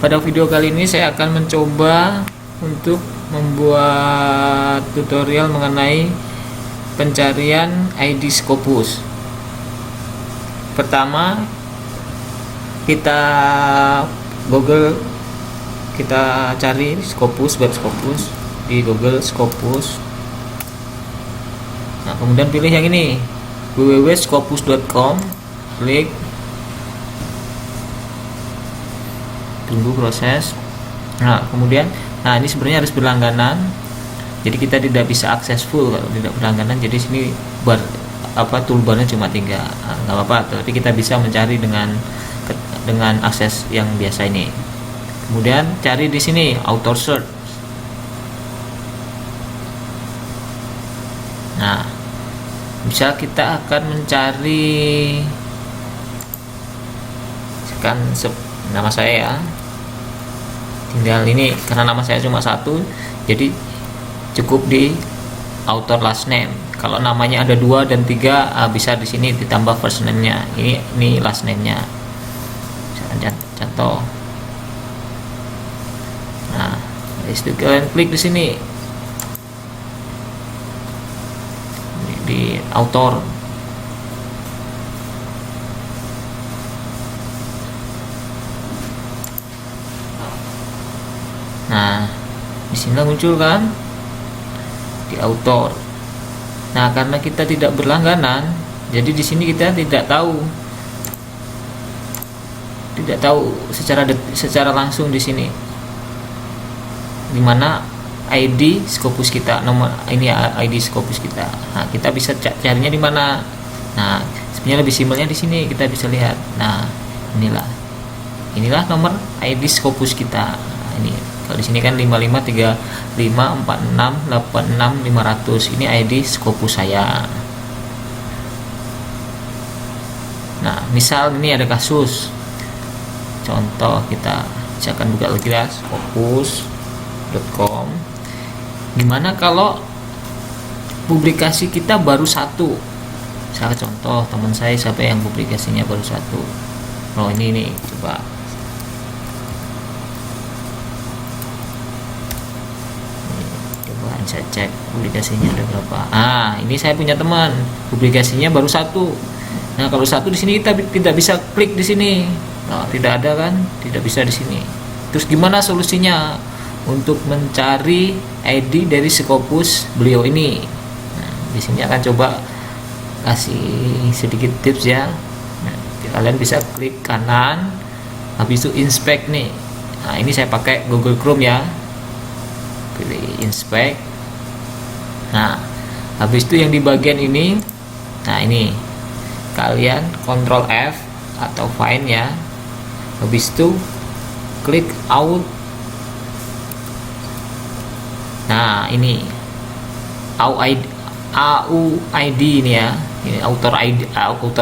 Pada video kali ini saya akan mencoba untuk membuat tutorial mengenai pencarian ID Scopus. Pertama, kita Google, kita cari Scopus, web Scopus di Google Scopus. Nah, kemudian pilih yang ini, www.scopus.com, klik, tunggu proses. Nah, kemudian ini sebenarnya harus berlangganan, jadi kita tidak bisa akses full kalau tidak berlangganan. Jadi sini toolbarnya cuma 3, nggak apa-apa, tapi kita bisa mencari dengan akses yang biasa ini. Kemudian cari di sini auto search. Nah, bisa kita akan mencari nama saya ya, tinggal ini, karena nama saya cuma 1, jadi cukup di author last name. Kalau namanya ada 2 dan 3, bisa di sini ditambah first name-nya. Ini last name-nya. Contoh. Nah, itu kalian klik di sini di author. Nah, di sini muncul kan di author. Nah, karena kita tidak berlangganan, jadi di sini kita tidak tahu secara langsung di sini dimana ID Scopus kita, nomor ini ID Scopus kita. Nah, kita bisa carinya di mana. Nah, sebenarnya lebih simpelnya di sini kita bisa lihat. Nah, inilah nomor ID Scopus kita. Nah, ini kalau di sini kan 55354686 ini ID Scopus saya. Nah, misal ini ada kasus, contoh, kita akan buka lagi ya, scopus.com. Gimana kalau publikasi kita baru 1? Misalnya contoh teman saya siapa yang publikasinya baru 1. Oh, ini coba. Saya cek publikasinya ada berapa. Ini saya punya teman publikasinya baru 1. Nah, kalau 1 di sini kita tidak bisa klik di sini. Nah, tidak ada kan, tidak bisa di sini. Terus gimana solusinya untuk mencari ID dari Scopus beliau ini? Nah, di sini akan coba kasih sedikit tips ya. Nah, kalian bisa klik kanan, habis itu inspect nih. Nah, ini saya pakai Google Chrome ya. Pilih inspect. Nah, habis itu yang di bagian ini, nah ini kalian Ctrl F atau find ya. Habis itu klik out. Nah, ini AUID ini ya. Ini author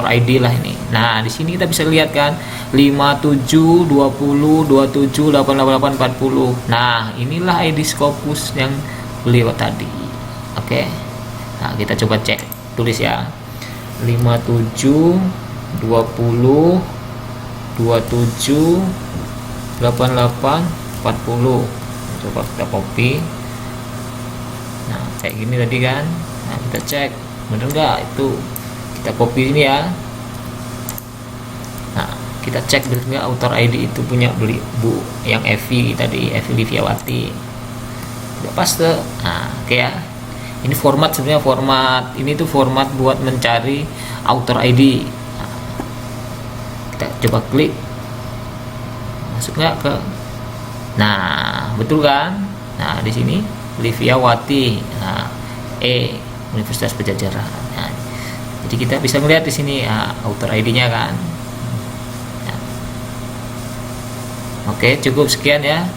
ID lah ini. Nah, di sini kita bisa lihat kan 5720278840. Nah, inilah ID Scopus yang beliau tadi. Oke. Nah, kita coba cek, tulis ya. 5720278840. Coba kita copy. Nah, kayak gini tadi kan. Nah, kita cek bener nggak itu, kita copy ini ya. Nah, kita cek bener nggak author ID itu punya Bu yang Evi tadi, Evi Liviawati. Tidak paste. Nah, oke ya. Ini sebenarnya format ini tuh format buat mencari author ID. Nah, kita coba klik, masuk nggak ke. Nah, betul kan. Nah, di sini Liviawati, Universitas Padjadjaran. Nah, jadi kita bisa melihat di sini author ID-nya kan. Nah, oke, cukup sekian ya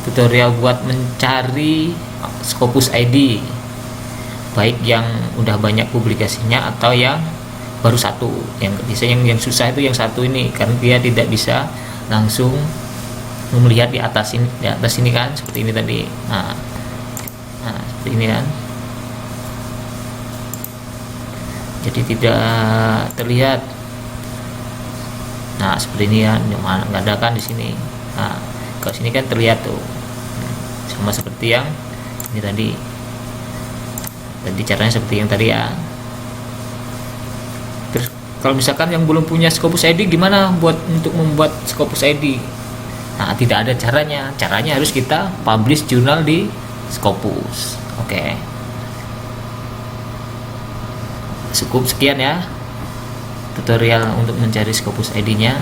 tutorial buat mencari Scopus ID, baik yang udah banyak publikasinya atau yang baru 1. Yang susah itu yang 1 ini, karena dia tidak bisa langsung melihat di atas ini kan, seperti ini tadi. Nah, seperti ini kan. Jadi tidak terlihat. Nah, seperti ini ya, nggak ada kan di sini. Nah, Kalau sini kan terlihat tuh, sama seperti yang ini tadi. Tadi caranya seperti yang tadi ya. Terus kalau misalkan yang belum punya Scopus ID, gimana untuk membuat Scopus ID? Nah, tidak ada caranya. Caranya harus kita publish jurnal di Scopus. Oke. Cukup sekian ya tutorial untuk mencari Scopus ID-nya.